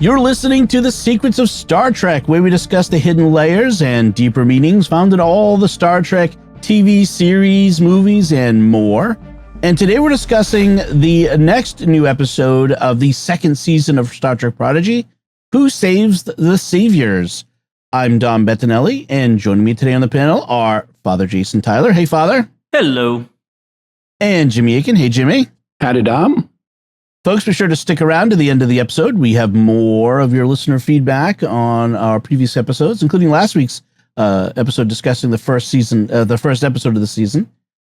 You're listening to The Secrets of Star Trek, where we discuss the hidden layers and deeper meanings found in all the Star Trek TV series, movies, and more. And today we're discussing the next new episode of the second season of Star Trek Prodigy, Who Saves the Saviors? I'm Dom Bettinelli, and joining me today on the panel are Father Jason Tyler. Hey, Father. Hello. And Jimmy Akin. Hey, Jimmy. Howdy, Dom. Folks, be sure to stick around to the end of the episode. We have more of your listener feedback on our previous episodes, including last week's episode discussing the first episode of the season.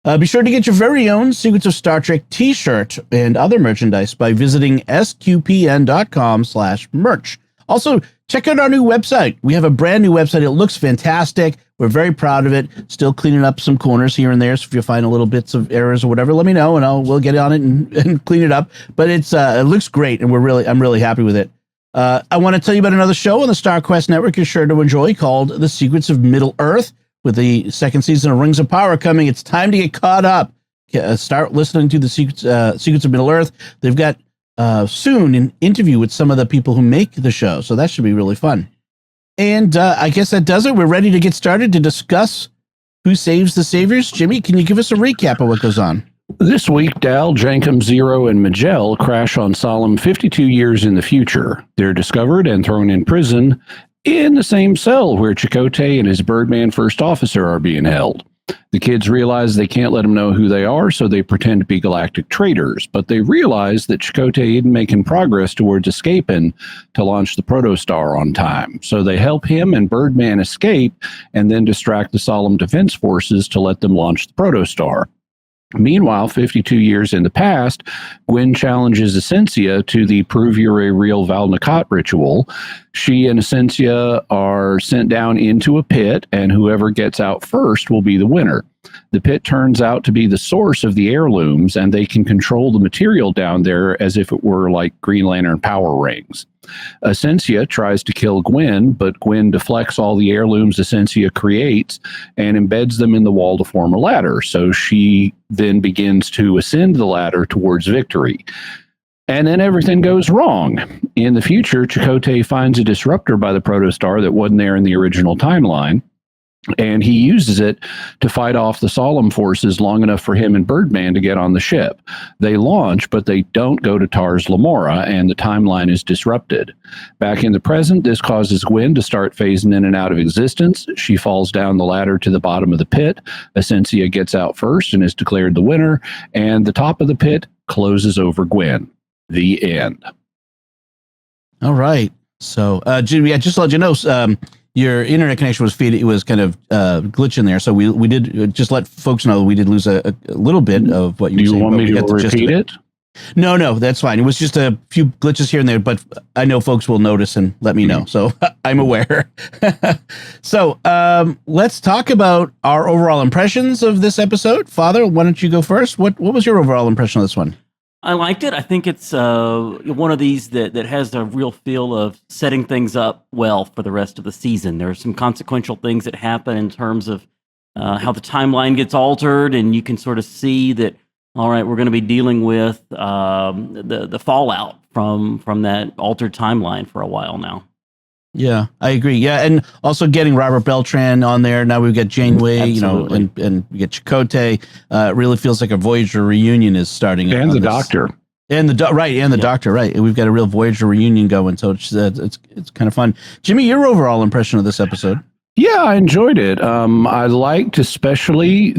Be sure to get your very own Secrets of Star Trek t-shirt and other merchandise by visiting sqpn.com/merch. Also, check out our new website. We have a brand new website. It looks fantastic. We're very proud of it. Still cleaning up some corners here and there. So if you find a little bits of errors or whatever, let me know and we'll get on it and clean it up. But it looks great, and I'm really happy with it. I want to tell you about another show on the Star Quest Network you're sure to enjoy called The Secrets of Middle Earth. With the second season of Rings of Power coming, it's time to get caught up. Start listening to the Secrets of Middle Earth. They've got soon an interview with some of the people who make the show, so that should be really fun. And I guess that does it. We're ready to get started to discuss Who Saves the Saviors. Jimmy, can you give us a recap of what goes on? This week, Dal, Jankum, Zero, and Magell crash on Solemn 52 years in the future. They're discovered and thrown in prison in the same cell where Chakotay and his Birdman first officer are being held. The kids realize they can't let them know who they are, so they pretend to be galactic traitors. But they realize that Chakotay isn't making progress towards escaping to launch the Protostar on time. So they help him and Birdman escape and then distract the Solemn Defense Forces to let them launch the Protostar. Meanwhile, 52 years in the past, Gwyn challenges Essentia to the Prove You're a Real Val Nakot ritual. She and Essentia are sent down into a pit, and whoever gets out first will be the winner. The pit turns out to be the source of the heirlooms, and they can control the material down there as if it were like Green Lantern power rings. Essentia tries to kill Gwyn, but Gwyn deflects all the heirlooms Essentia creates and embeds them in the wall to form a ladder. So she then begins to ascend the ladder towards victory. And then everything goes wrong. In the future, Chakotay finds a disruptor by the Protostar that wasn't there in the original timeline, and he uses it to fight off the Solemn forces long enough for him and Birdman to get on the ship. They launch, but they don't go to Tars Lamora, and the timeline is disrupted. Back in the present, this causes Gwyn to start phasing in and out of existence. She falls down the ladder to the bottom of the pit. Essentia gets out first and is declared the winner, and the top of the pit closes over Gwyn. The end. All right. So, Jimmy, I just to let you know, your internet connection was it was kind of glitching there. So we did just let folks know we did lose a little bit of what you were saying. Do you want me to repeat it? No, that's fine. It was just a few glitches here and there, but I know folks will notice and let me know. So I'm aware. So let's talk about our overall impressions of this episode. Father, why don't you go first? What was your overall impression of this one? I liked it. I think it's one of these that has a real feel of setting things up well for the rest of the season. There are some consequential things that happen in terms of how the timeline gets altered, and you can sort of see that, all right, we're going to be dealing with the fallout from that altered timeline for a while now. Yeah, I agree. Yeah, and also getting Robert Beltran on there. Now we've got Janeway, Absolutely. and we get Chakotay. It really feels like a Voyager reunion is starting. And the Doctor. And the Doctor, right. And we've got a real Voyager reunion going, so it's kind of fun. Jimmy, your overall impression of this episode? Yeah, I enjoyed it. I liked especially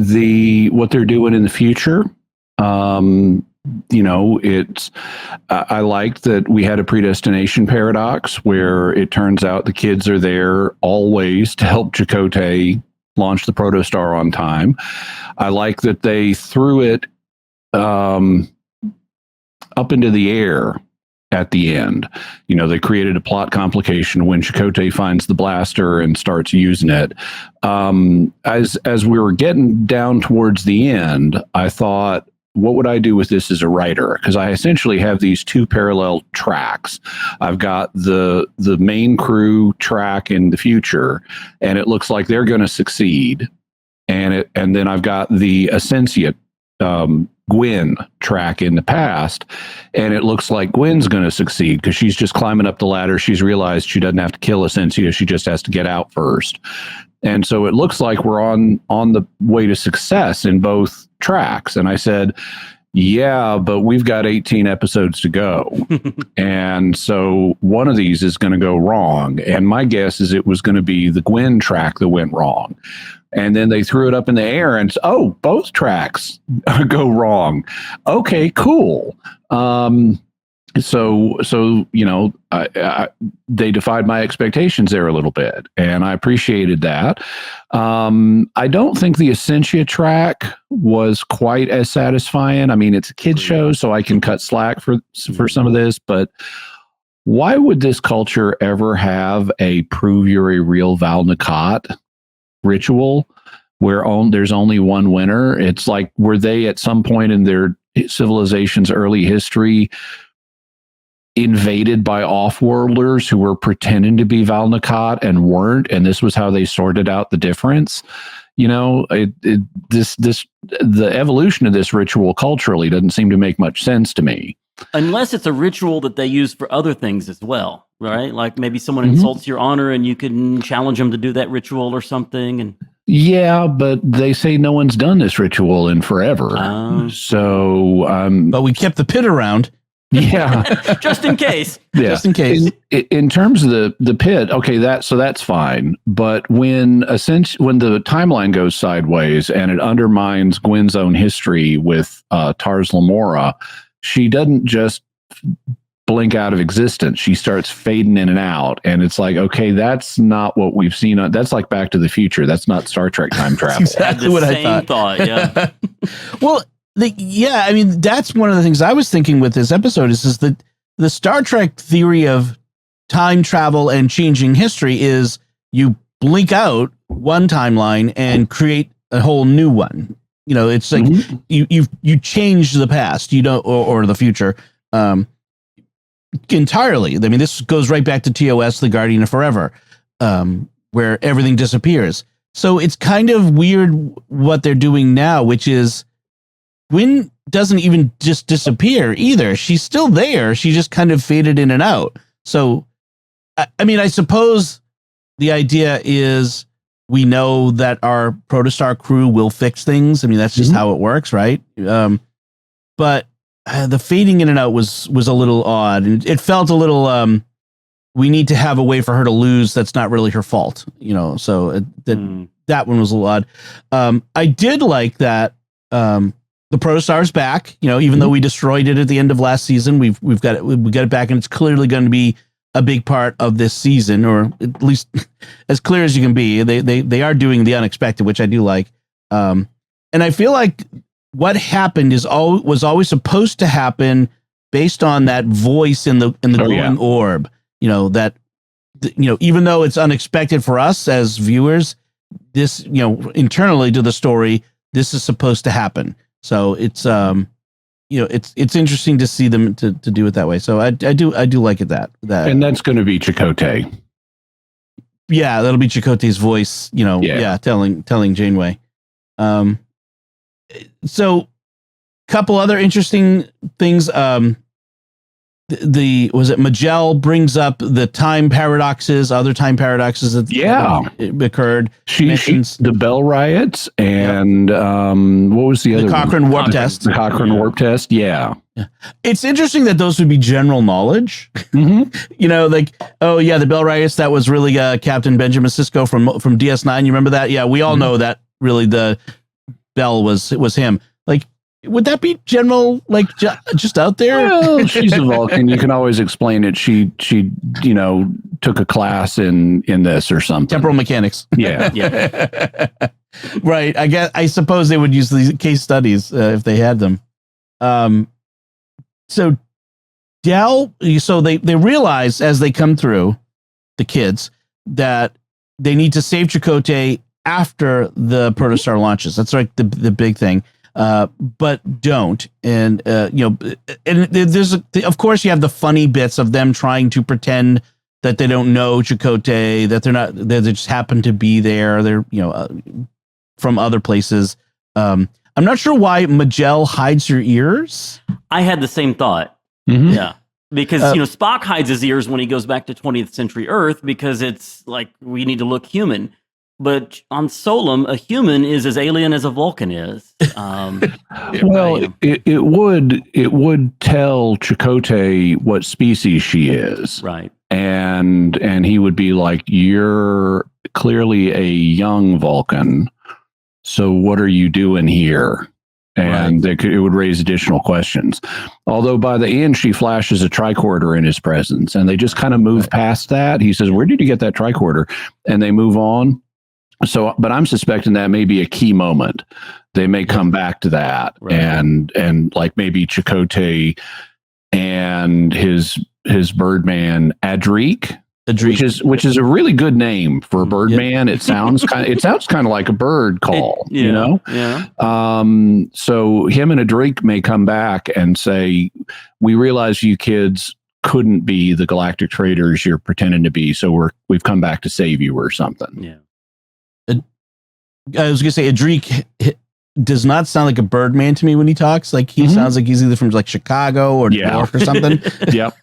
what they're doing in the future. I liked that we had a predestination paradox where it turns out the kids are there always to help Chakotay launch the Protostar on time. I like that they threw it up into the air at the end. They created a plot complication when Chakotay finds the blaster and starts using it. As we were getting down towards the end, I thought, what would I do with this as a writer? Because I essentially have these two parallel tracks. I've got the main crew track in the future, and it looks like they're going to succeed. And then I've got the Essentia Gwen track in the past, and it looks like Gwen's going to succeed because she's just climbing up the ladder. She's realized she doesn't have to kill Essentia; she just has to get out first. And so it looks like we're on the way to success in both tracks. And I said, yeah, but we've got 18 episodes to go. And so one of these is going to go wrong. And my guess is it was going to be the Gwen track that went wrong. And then they threw it up in the air and, both tracks go wrong. Okay, cool. So they defied my expectations there a little bit, and I appreciated that. I don't think the Essentia track was quite as satisfying. I mean, it's a kid's show, so I can cut slack for some of this, but why would this culture ever have a prove you're a real Val Nakot ritual where there's only one winner? It's like, were they at some point in their civilization's early history invaded by off-worlders who were pretending to be Val Nakot and weren't, and this was how they sorted out the difference? The evolution of this ritual culturally doesn't seem to make much sense to me. Unless it's a ritual that they use for other things as well, right? Like maybe someone insults your honor and you can challenge them to do that ritual or something. And yeah, but they say no one's done this ritual in forever. But we kept the pit around. Yeah, just in case. Yeah. Just in case. In terms of the pit, okay, that's fine. But when the timeline goes sideways and it undermines Gwen's own history with Tars Lamora, she doesn't just blink out of existence. She starts fading in and out, and it's like, okay, that's not what we've seen. That's like Back to the Future. That's not Star Trek time travel. That's exactly what I thought. Yeah. Well. I mean, that's one of the things I was thinking with this episode is that the Star Trek theory of time travel and changing history is you blink out one timeline and create a whole new one. It's like you change the past, or the future entirely. I mean, this goes right back to TOS, the Guardian of Forever, where everything disappears. So it's kind of weird what they're doing now, which is Gwen doesn't even just disappear either. She's still there. She just kind of faded in and out. So, I mean, I suppose the idea is we know that our Protostar crew will fix things. I mean, that's just how it works, right? But the fading in and out was a little odd. And it felt a little, we need to have a way for her to lose. That's not really her fault, so that one was a little odd. I did like that. The Protostar's back, even though we destroyed it at the end of last season, we got it back, and it's clearly going to be a big part of this season, or at least as clear as you can be. They are doing the unexpected, which I do like. And I feel like what happened was always supposed to happen based on that voice in the glowing orb. That even though it's unexpected for us as viewers, this internally to the story, this is supposed to happen. So it's it's interesting to see them to do it that way. So I do like it that and that's going to be Chakotay. Yeah, that'll be Chakotay's voice. Telling Janeway. So couple other interesting things. Magel brings up the time paradoxes, other time paradoxes that occurred. She the Bell riots and what was the other Cochrane warp test? The Cochrane warp test. Yeah. It's interesting that those would be general knowledge. The Bell riots, that was really Captain Benjamin Sisko from DS9. You remember that? Yeah, we all know that really the Bell was him. Like, would that be general, like just out there? Well, she's a Vulcan. You can always explain it. She took a class in this or something. Temporal mechanics. Yeah. Right. I suppose they would use these case studies if they had them. So they realize as they come through, the kids, that they need to save Chakotay after the Protostar launches. That's like the big thing. But don't. And, and there's, of course, you have the funny bits of them trying to pretend that they don't know Chakotay, that they just happen to be there. They're, from other places. I'm not sure why Majel hides her ears. I had the same thought. Mhm. Yeah. Because, Spock hides his ears when he goes back to 20th century Earth because it's like we need to look human. But on Solum, a human is as alien as a Vulcan is. Well, it would tell Chakotay what species she is. Right. And he would be like, you're clearly a young Vulcan. So what are you doing here? And it would raise additional questions. Although by the end, she flashes a tricorder in his presence, and they just kind of move past that. He says, where did you get that tricorder? And they move on. So, but I'm suspecting that may be a key moment. They may come back to that, and like maybe Chakotay and his Birdman Adric, which is a really good name for a Birdman. It sounds kind of like a bird call, you know. Yeah. So him and Adric may come back and say, "We realize you kids couldn't be the galactic traders you're pretending to be, so we've come back to save you or something." Yeah. I was gonna say Adric does not sound like a Birdman to me when he talks. Like he sounds like he's either from like Chicago or New York or something. Yep.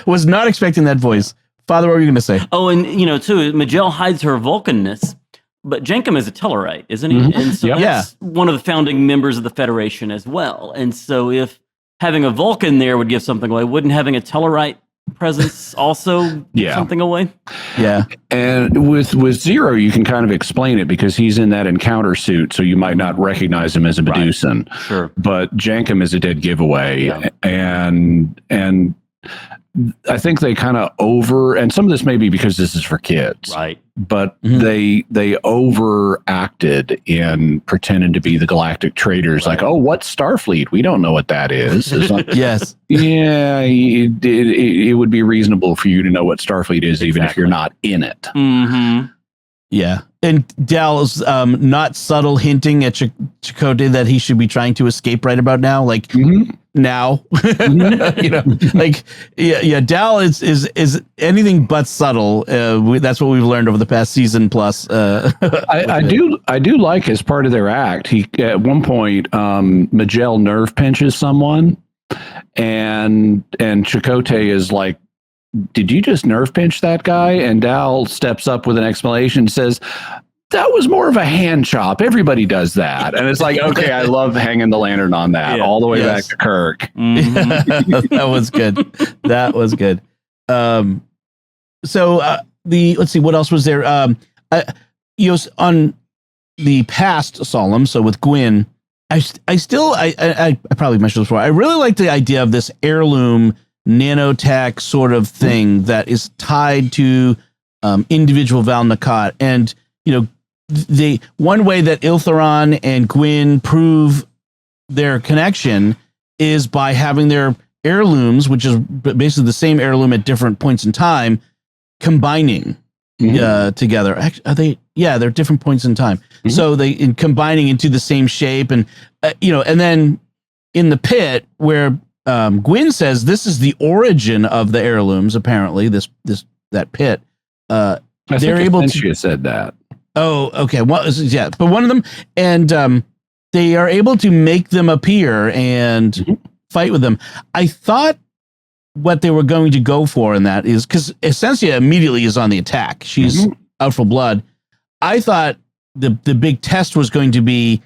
Was not expecting that voice. Father, what were you going to say? Oh, and too, Majel hides her Vulcanness, but Jenkem is a Tellarite, isn't he? And so that's one of the founding members of the Federation as well. And so if having a Vulcan there would give something away, wouldn't having a Tellarite presence also give something away? Yeah. And with Zero, you can kind of explain it because he's in that encounter suit, so you might not recognize him as a Medusan. Right. Sure. But Jankum is a dead giveaway. Yeah. And I think they kind of and some of this may be because this is for kids. Right. But they overacted in pretending to be the galactic traders. Like, oh, what's Starfleet? We don't know what that is. Like, yes. Yeah, it would be reasonable for you to know what Starfleet is, even if you're not in it. Mm-hmm. Yeah. And Dal's not subtle hinting at Chakotay that he should be trying to escape right about now. Like now, like, Dal is anything but subtle. That's what we've learned over the past season plus. I do like as part of their act. He at one point, Majel nerve pinches someone, and Chakotay is like, "Did you just nerve pinch that guy?" And Dal steps up with an explanation and says, "That was more of a hand chop. Everybody does that." And it's like, okay, I love hanging the lantern on that all the way back to Kirk. Mm-hmm. That was good. That was good. So let's see, what else was there? On the past Solemn, so with Gwyn, I probably mentioned this before. I really like the idea of this heirloom nanotech sort of thing that is tied to individual Val Nakot. And, the one way that Iltheron and Gwyn prove their connection is by having their heirlooms, which is basically the same heirloom at different points in time, combining together. Actually, are they? Yeah, they're different points in time. Mm-hmm. So combining into the same shape, and and then in the pit where Gwyn says this is the origin of the heirlooms. Apparently, that pit. They're able to said that. Oh, okay. Well, but one of them, and they are able to make them appear and fight with them. I thought what they were going to go for in that is because Essentia immediately is on the attack. She's out for blood. I thought the big test was going to be,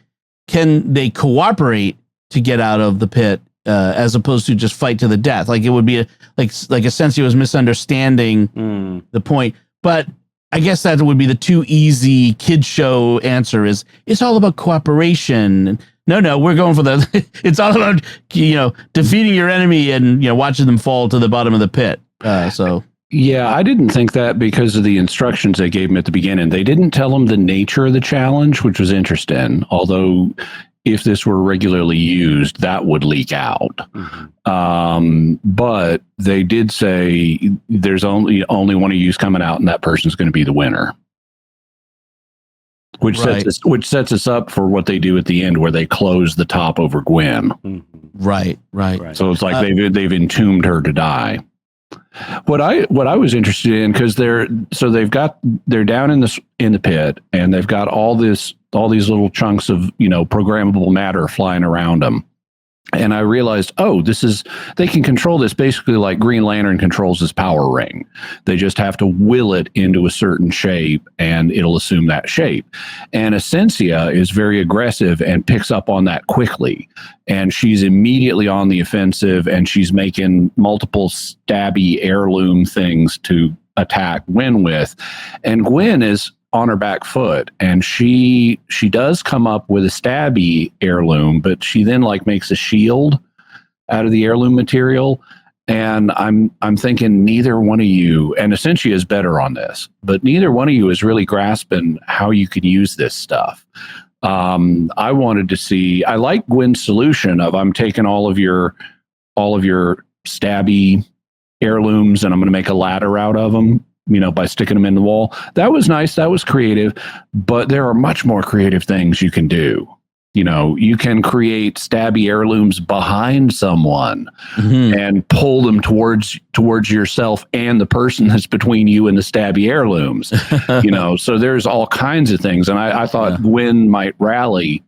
can they cooperate to get out of the pit as opposed to just fight to the death? Like it would be like Essentia was misunderstanding the point, but I guess that would be the too easy kid show answer is it's all about cooperation. No, we're going for it's all about, defeating your enemy and, watching them fall to the bottom of the pit. Yeah, I didn't think that because of the instructions they gave him at the beginning. They didn't tell him the nature of the challenge, which was interesting. Although if this were regularly used, that would leak out. But they did say there's only one of you coming out, and that person's going to be the winner. Which sets us up for what they do at the end, where they close the top over Gwyn. Right. So it's like they've entombed her to die. What I was interested in, because they're down in the pit, and they've got all this little chunks of, programmable matter flying around them. And I realized, they can control this basically like Green Lantern controls his power ring. They just have to will it into a certain shape and it'll assume that shape. And Essentia is very aggressive and picks up on that quickly. And she's immediately on the offensive, and she's making multiple stabby heirloom things to attack Gwen with. And Gwen is on her back foot, and she does come up with a stabby heirloom, but she then makes a shield out of the heirloom material. And I'm thinking neither one of you, and Essentia is better on this, but neither one of you is really grasping how you can use this stuff. I wanted to see, I like Gwen's solution of, I'm taking all of your stabby heirlooms and I'm going to make a ladder out of them, by sticking them in the wall. That was nice. That was creative, but there are much more creative things you can do. You can create stabby heirlooms behind someone and pull them towards yourself and the person that's between you and the stabby heirlooms. So there's all kinds of things. And I thought Gwen might rally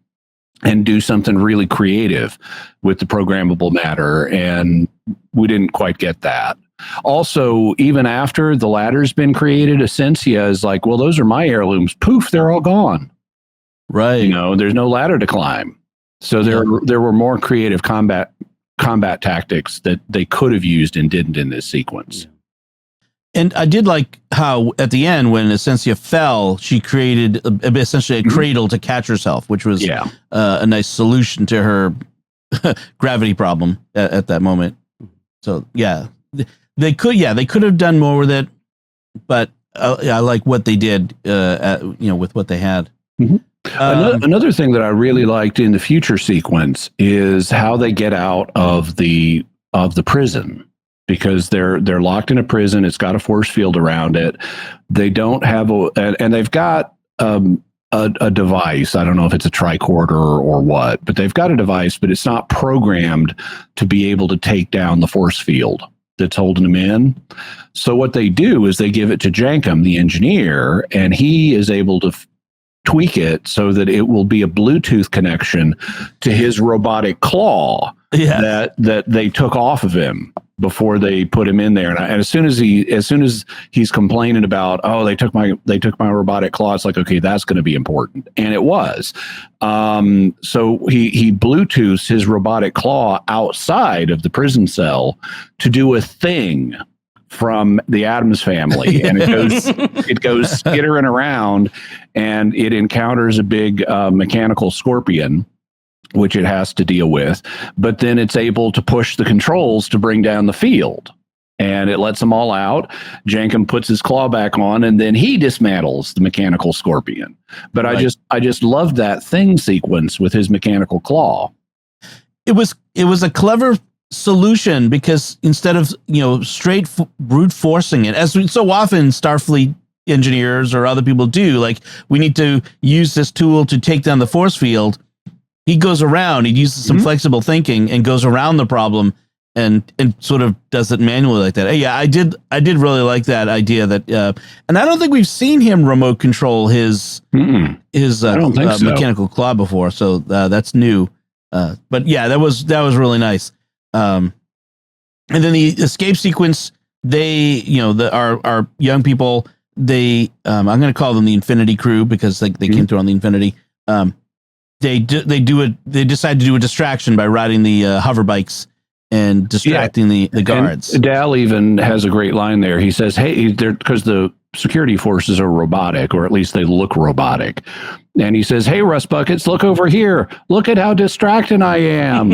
and do something really creative with the programmable matter, and we didn't quite get that. Also, even after the ladder's been created, Essentia is like, well, those are my heirlooms. Poof, they're all gone. Right. There's no ladder to climb. So there were more creative combat tactics that they could have used and didn't in this sequence. And I did like how at the end, when Essentia fell, she created essentially a cradle to catch herself, which was a nice solution to her gravity problem at that moment. So they could have done more with it, but I like what they did, with what they had. Mm-hmm. Another thing that I really liked in the future sequence is how they get out of the prison, because they're locked in a prison. It's got a force field around it. They don't have and they've got a device. I don't know if it's a tricorder or what, but they've got a device, but it's not programmed to be able to take down the force field that's holding them in. So what they do is they give it to Jankum, the engineer, and he is able to tweak it so that it will be a Bluetooth connection to his robotic claw that they took off of him before they put him in there. And as soon as he's complaining about, they took my robotic claw, it's like, okay, that's going to be important. And it was. So he Bluetooths his robotic claw outside of the prison cell to do a thing from the Addams Family, and it goes skittering around, and it encounters a big mechanical scorpion, which it has to deal with. But then it's able to push the controls to bring down the field, and it lets them all out. Jankum puts his claw back on, and then he dismantles the mechanical scorpion. But right. I just loved that thing sequence with his mechanical claw. It was a clever solution, because instead of straight brute forcing it, as so often Starfleet engineers or other people do, like, we need to use this tool to take down the force field, he goes around, he uses some flexible thinking and goes around the problem and sort of does it manually like that. Yeah, I did really like that idea that and I don't think we've seen him remote control his mechanical claw before, so that's new. But yeah, that was really nice. And then the escape sequence, they, our young people, they, I'm going to call them the Infinity Crew, because they came through on the Infinity. They decide to do a distraction by riding the hover bikes and distracting the guards. And Dal even has a great line there. He says, "Hey, because the security forces are robotic, or at least they look robotic." And he says, "Hey, Rust Buckets, look over here. Look at how distracting I am."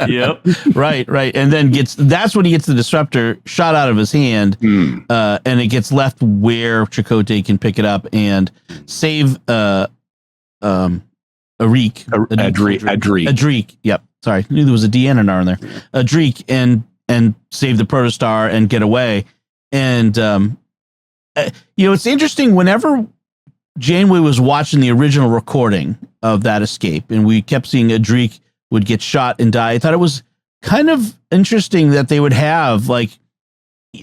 Yep. Right. And then that's when he gets the disruptor shot out of his hand, and it gets left where Chakotay can pick it up and save Adric. Yep. Sorry, I knew there was a D and an R in there. Adric, and save the protostar and get away. And it's interesting, whenever Janeway was watching the original recording of that escape, and we kept seeing Adric would get shot and die, I thought it was kind of interesting that they would have, like,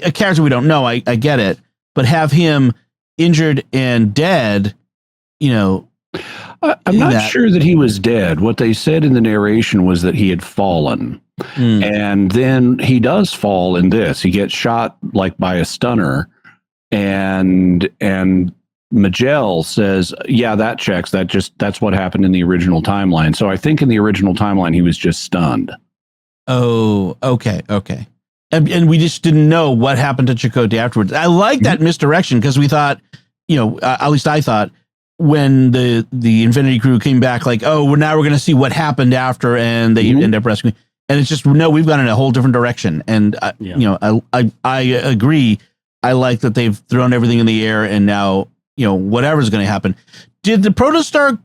a character we don't know, I get it, but have him injured and dead I'm not sure that he was dead. What they said in the narration was that he had fallen. And then he does fall in this. He gets shot like by a stunner, and Majel says, "Yeah, that checks. That's what happened in the original timeline." So I think in the original timeline he was just stunned. Oh, okay. And we just didn't know what happened to Chakotay afterwards. I like that misdirection because we thought, at least I thought, when the Infinity Crew came back, like, oh, now we're going to see what happened after, and they end up rescuing. And it's just, no, we've gone in a whole different direction. And I agree. I like that they've thrown everything in the air, and now whatever's going to happen. Did the Protostar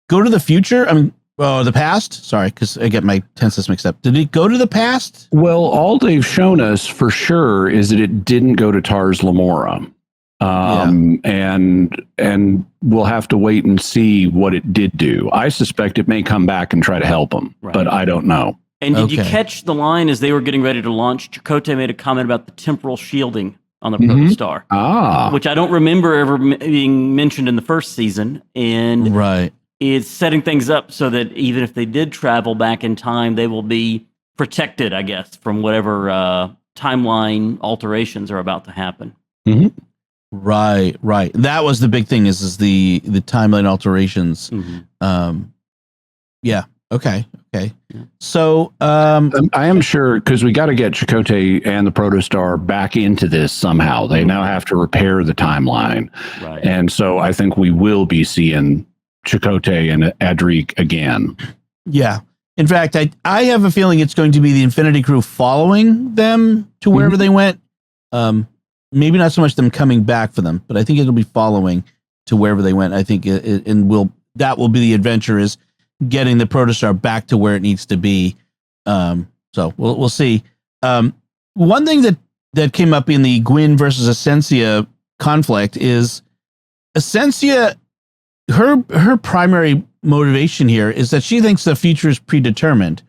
go to the future? I mean, the past? Sorry, because I get my tenses mixed up. Did it go to the past? Well, all they've shown us for sure is that it didn't go to Tars Lamora. And we'll have to wait and see what it did do. I suspect it may come back and try to help them, but I don't know. And did you catch the line as they were getting ready to launch? Chakotay made a comment about the temporal shielding on the Protostar, which I don't remember ever being mentioned in the first season. And it's setting things up so that even if they did travel back in time, they will be protected, I guess, from whatever timeline alterations are about to happen. Right. That was the big thing is the timeline alterations. Okay. So I am sure, because we got to get Chakotay and the Protostar back into this somehow. They now have to repair the timeline. And so I think we will be seeing Chakotay and Adric again. Yeah. In fact, I have a feeling it's going to be the Infinity Crew following them to wherever they went. Maybe not so much them coming back for them, but I think it'll be following to wherever they went. I think that will be the adventure, is getting the Protostar back to where it needs to be. So we'll see. One thing that came up in the Gwyn versus Essentia conflict is Essentia, her primary motivation here is that she thinks the future is predetermined.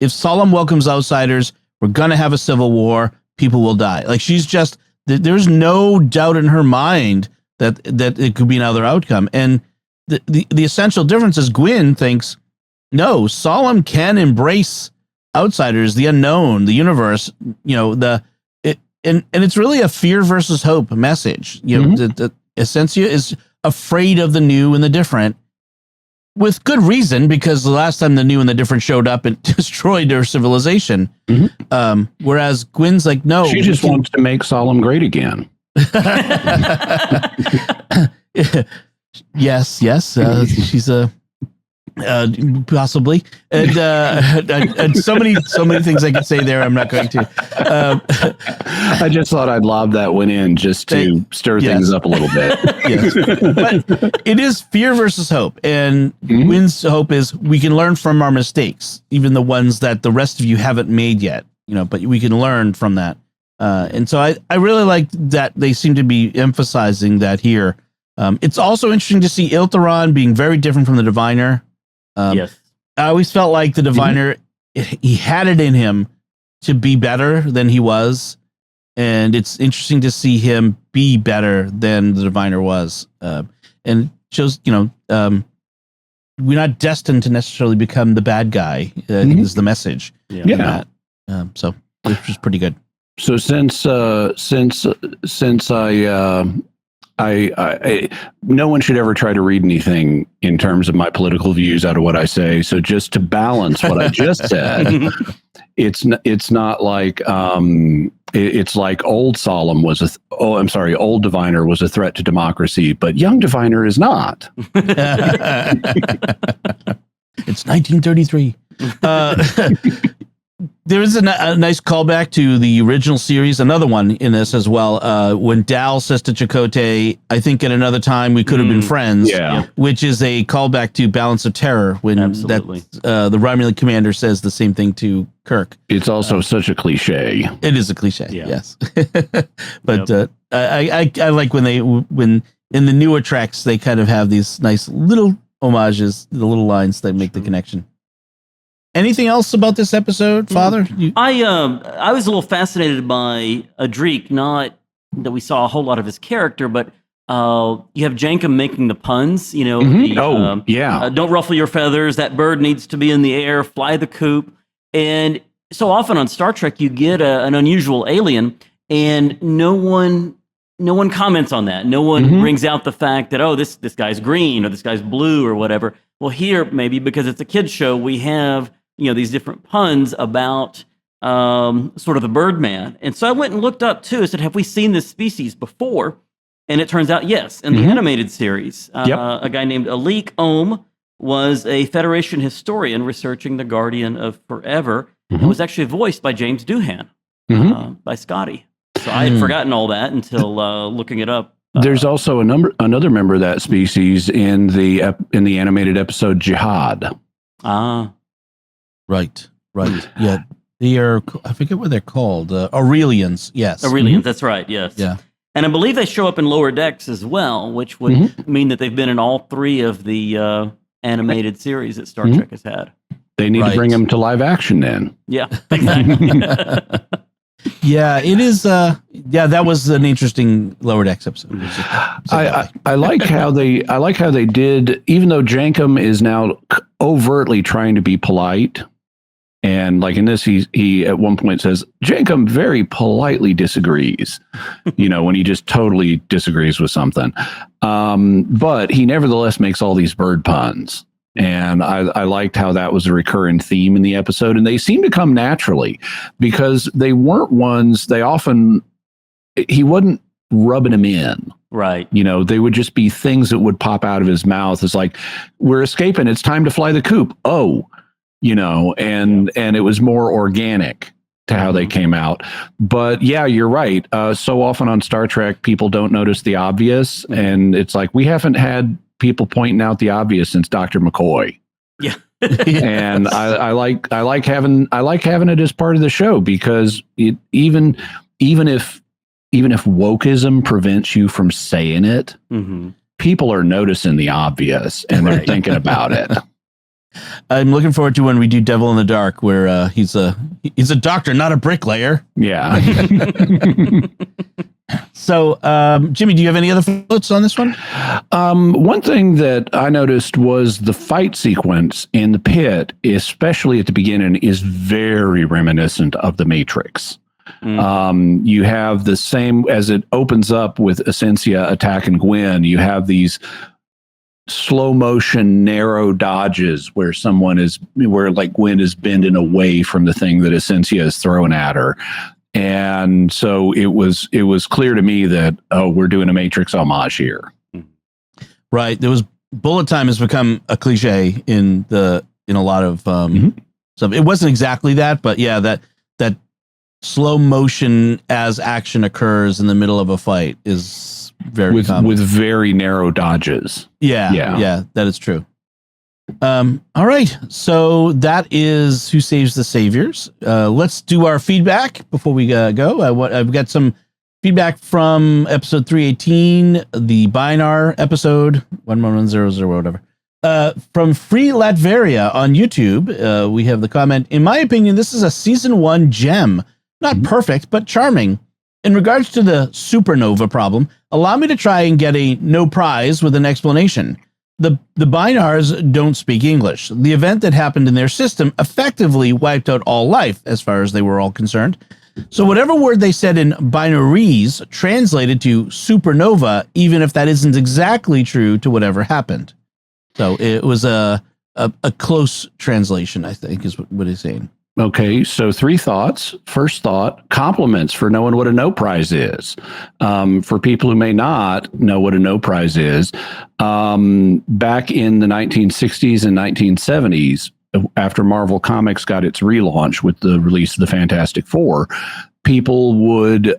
If Solemn welcomes outsiders, we're going to have a civil war. People will die. Like, she's just, there's no doubt in her mind that it could be another outcome. And the essential difference is Gwyn thinks, no, Solemn can embrace outsiders, the unknown, the universe, and it's really a fear versus hope message. The Essentia is afraid of the new and the different, with good reason, because the last time the new and the different showed up, it destroyed their civilization. Whereas Gwyn's like, no, she just wants to make Solemn great again. Yes. She's a possibly, and so many things I could say there. I'm not going to. I just thought I'd lob that one in just to stir things up a little bit. Yes, but it is fear versus hope, and Gwyn's hope is we can learn from our mistakes, even the ones that the rest of you haven't made yet. But we can learn from that. And so I really like that they seem to be emphasizing that here. It's also interesting to see Iltharon being very different from the Diviner. Yes. I always felt like the Diviner, he had it in him to be better than he was. And it's interesting to see him be better than the Diviner was. And shows, we're not destined to necessarily become the bad guy, is the message. So which was pretty good. So since I no one should ever try to read anything in terms of my political views out of what I say. So just to balance what I just said, it's not like it's like old Solemn was old Diviner was a threat to democracy, but young Diviner is not. It's 1933. There is a nice callback to the original series, another one in this as well, when Dal says to Chakotay, I think at another time we could have been friends, which is a callback to Balance of Terror, when the Romulan commander says the same thing to Kirk. It's also such a cliche. It is a cliche, yes. But I like when in the newer tracks, they kind of have these nice little homages, the little lines that make the connection. Anything else about this episode, Father? I was a little fascinated by Adric, not that we saw a whole lot of his character, but You have Jankum making the puns, don't ruffle your feathers, that bird needs to be in the air, fly the coop. And so often on Star Trek, you get an unusual alien, and no one comments on that. No one brings out the fact that, this guy's green or this guy's blue or whatever. Well, here, maybe because it's a kid's show, we have, these different puns about sort of the Birdman. And so I went and looked up too. I said, have we seen this species before? And it turns out, yes, in the animated series. A guy named Alik Ohm was a Federation historian researching the Guardian of Forever, and was actually voiced by James Doohan, by Scotty. So I had forgotten all that until looking it up. There's also another member of that species in the animated episode Jihad. Right. Yeah, they are. I forget what they're called. Aurelians. Yes, Aurelians. That's right. Yes. Yeah. And I believe they show up in Lower Decks as well, which would mean that they've been in all three of the animated series that Star Trek has had. They need to bring them to live action then. Yeah, exactly. Yeah, it is. That was an interesting Lower Decks episode. I like how they did, even though Jankum is now overtly trying to be polite. And like in this, he at one point says, Jankum very politely disagrees, when he just totally disagrees with something. But he nevertheless makes all these bird puns. And I liked how that was a recurring theme in the episode. And they seem to come naturally because they weren't ones he wasn't rubbing them in. Right. They would just be things that would pop out of his mouth. It's like, we're escaping. It's time to fly the coop. Oh. And it was more organic to how they came out. But yeah, you're right. So often on Star Trek, people don't notice the obvious. And it's like, we haven't had people pointing out the obvious since Dr. McCoy. Yeah. And I like having it as part of the show because even if wokeism prevents you from saying it, people are noticing the obvious and they're thinking about it. I'm looking forward to when we do Devil in the Dark, where he's a doctor, not a bricklayer. Yeah. So, Jimmy, do you have any other thoughts on this one? One thing that I noticed was the fight sequence in the pit, especially at the beginning, is very reminiscent of The Matrix. You have the same, as it opens up with Essentia attacking Gwen, you have these slow motion narrow dodges where Gwen is bending away from the thing that Essentia is throwing at her. And so it was clear to me that, we're doing a Matrix homage here. Right. There was bullet time has become a cliche in a lot of stuff. It wasn't exactly that, but yeah, that slow motion as action occurs in the middle of a fight is very common. With very narrow dodges. Yeah, that is true. All right, so that is Who Saves the Saviors. Let's do our feedback before we go. I've got some feedback from episode 318, the Binar episode 1100 whatever. From Free Latveria on YouTube, we have the comment, in my opinion, this is a season 1 gem. Not perfect, but charming. In regards to the supernova problem, allow me to try and get a no prize with an explanation. The Binars don't speak English. The event that happened in their system effectively wiped out all life, as far as they were all concerned. So whatever word they said in binaries translated to supernova, even if that isn't exactly true to whatever happened. So it was a close translation, I think, is what he's saying. Okay, so 3 thoughts. First thought, compliments for knowing what a no prize is. For people who may not know what a no prize is, back in the 1960s and 1970s, after Marvel Comics got its relaunch with the release of the Fantastic Four, people would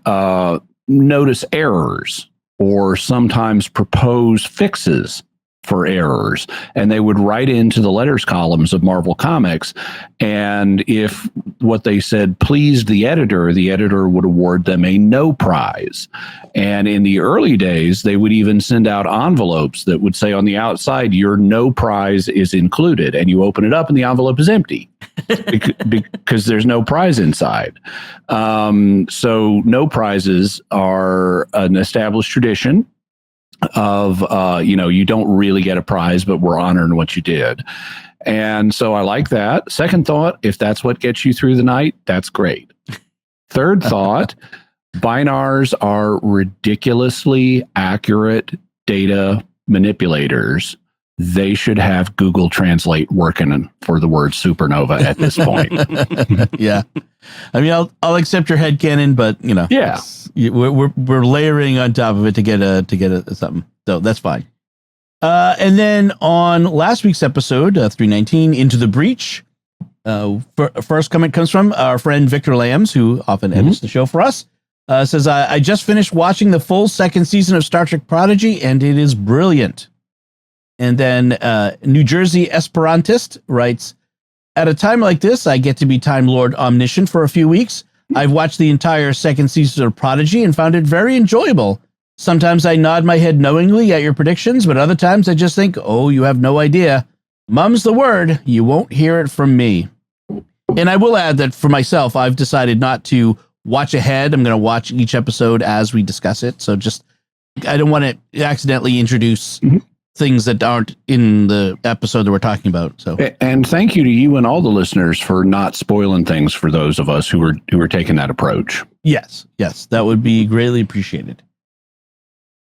notice errors or sometimes propose fixes for errors, and they would write into the letters columns of Marvel Comics, and if what they said pleased the editor would award them a no prize. And in the early days, they would even send out envelopes that would say on the outside, your no prize is included, and you open it up and the envelope is empty because there's no prize inside. So no prizes are an established tradition. of, you don't really get a prize, but we're honoring what you did. And so I like that. Second thought, if that's what gets you through the night, that's great. Third thought, binars are ridiculously accurate data manipulators. They should have Google Translate working for the word supernova at this point. Yeah. I mean, I'll accept your headcanon, but Yeah. we're layering on top of it to get a something. So that's fine. And then on last week's episode, 319, Into the Breach, first comment comes from our friend Victor Lambs, who often edits the show for us. Says, I just finished watching the full second season of Star Trek Prodigy, and it is brilliant. And then New Jersey Esperantist writes, at a time like this, I get to be Time Lord Omniscient for a few weeks. I've watched the entire second season of Prodigy and found it very enjoyable. Sometimes I nod my head knowingly at your predictions, but other times I just think, oh, you have no idea. Mum's the word. You won't hear it from me. And I will add that for myself, I've decided not to watch ahead. I'm going to watch each episode as we discuss it. So I don't want to accidentally introduce things that aren't in the episode that we're talking about. So, and thank you to you and all the listeners for not spoiling things for those of us who are taking that approach. Yes, that would be greatly appreciated.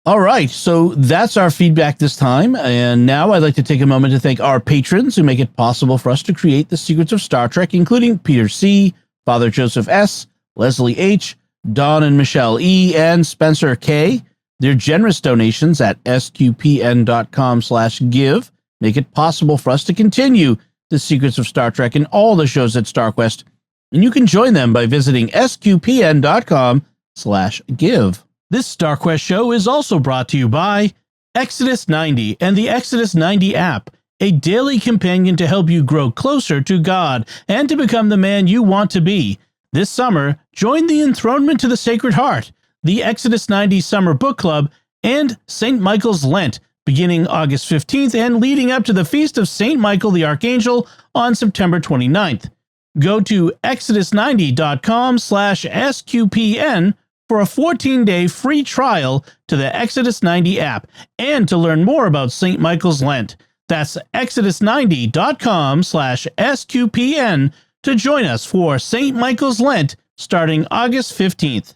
All right, so that's our feedback this time. And now I'd like to take a moment to thank our patrons who make it possible for us to create the Secrets of Star Trek, including Peter C., Father Joseph S., Leslie H., Don and Michelle E., and Spencer K. Their generous donations at sqpn.com/give make it possible for us to continue the Secrets of Star Trek and all the shows at StarQuest. And you can join them by visiting sqpn.com/give. This StarQuest show is also brought to you by Exodus 90 and the Exodus 90 app, a daily companion to help you grow closer to God and to become the man you want to be. This summer, join the Enthronement to the Sacred Heart, the Exodus 90 Summer Book Club, and St. Michael's Lent, beginning August 15th and leading up to the Feast of St. Michael the Archangel on September 29th. Go to exodus90.com/SQPN for a 14-day free trial to the Exodus 90 app and to learn more about St. Michael's Lent. That's exodus90.com/SQPN to join us for St. Michael's Lent starting August 15th.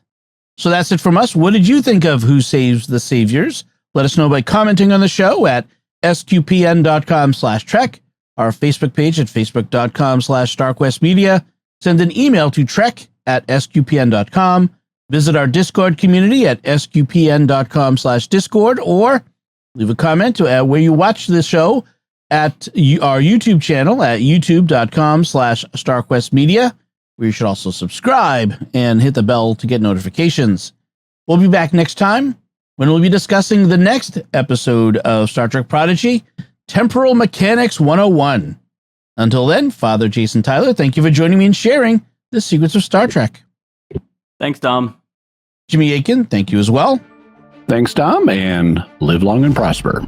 So that's it from us. What did you think of Who Saves the Saviors? Let us know by commenting on the show at sqpn.com/trek, our Facebook page at facebook.com/StarQuestMedia. Send an email to trek@sqpn.com. Visit our Discord community at sqpn.com/Discord, or leave a comment where you watch the show at our YouTube channel at youtube.com/StarQuestMedia, where you should also subscribe and hit the bell to get notifications. We'll be back next time when we'll be discussing the next episode of Star Trek Prodigy, Temporal Mechanics 101. Until then, Father Jason Tyler, thank you for joining me and sharing the secrets of Star Trek. Thanks, Dom. Jimmy Akin, thank you as well. Thanks, Dom, and live long and prosper.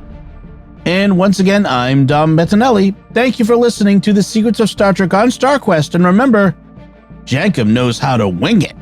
And once again, I'm Dom Bettinelli. Thank you for listening to the Secrets of Star Trek on StarQuest. And remember, Jankum knows how to wing it.